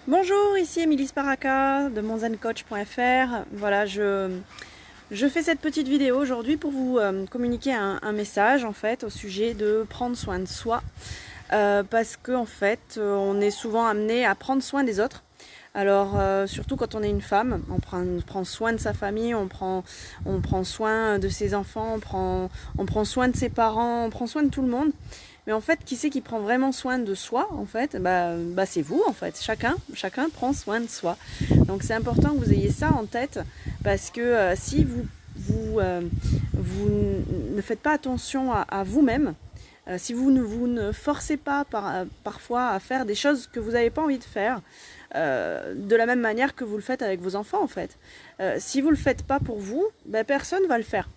Bonjour, ici Émilie Sparaka de monzencoach.fr. Voilà, je fais cette petite vidéo aujourd'hui pour vous communiquer un message en fait au sujet de prendre soin de soi. Parce qu'en fait, on est souvent amené à prendre soin des autres. Alors, surtout quand on est une femme, on prend soin de sa famille, on prend soin de ses enfants, on prend soin de ses parents, on prend soin de tout le monde. Mais en fait, qui c'est qui prend vraiment soin de soi en fait, c'est vous en fait. Chacun prend soin de soi. Donc c'est important que vous ayez ça en tête parce que si vous ne faites pas attention à vous-même, si vous ne forcez pas parfois à faire des choses que vous n'avez pas envie de faire, de la même manière que vous le faites avec vos enfants en fait. Si vous ne le faites pas pour vous, personne ne va le faire.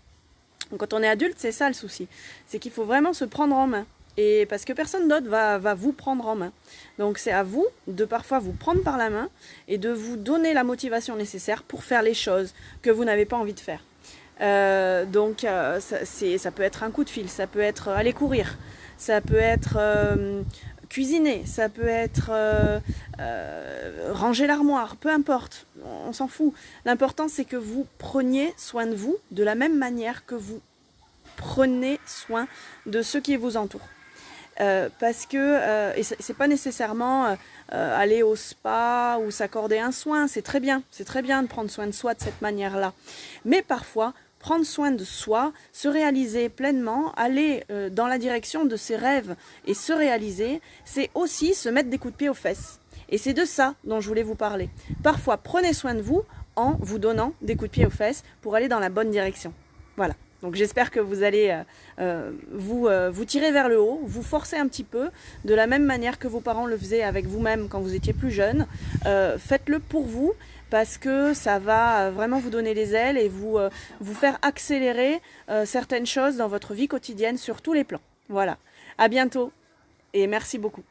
Donc, quand on est adulte, c'est ça le souci. C'est qu'il faut vraiment se prendre en main. Et parce que personne d'autre va vous prendre en main. Donc c'est à vous de parfois vous prendre par la main et de vous donner la motivation nécessaire pour faire les choses que vous n'avez pas envie de faire. Ça peut être un coup de fil, ça peut être aller courir, ça peut être cuisiner, ça peut être ranger l'armoire, peu importe, on s'en fout. L'important c'est que vous preniez soin de vous de la même manière que vous prenez soin de ceux qui vous entourent. Parce que, et c'est pas nécessairement aller au spa ou s'accorder un soin, c'est très bien de prendre soin de soi de cette manière-là. Mais parfois, prendre soin de soi, se réaliser pleinement, aller dans la direction de ses rêves et se réaliser, c'est aussi se mettre des coups de pied aux fesses. Et c'est de ça dont je voulais vous parler. Parfois, prenez soin de vous en vous donnant des coups de pied aux fesses pour aller dans la bonne direction. Voilà. Donc j'espère que vous allez vous tirer vers le haut, vous forcer un petit peu, de la même manière que vos parents le faisaient avec vous-même quand vous étiez plus jeune. Faites-le pour vous parce que ça va vraiment vous donner les ailes et vous faire accélérer certaines choses dans votre vie quotidienne sur tous les plans. Voilà, à bientôt et merci beaucoup.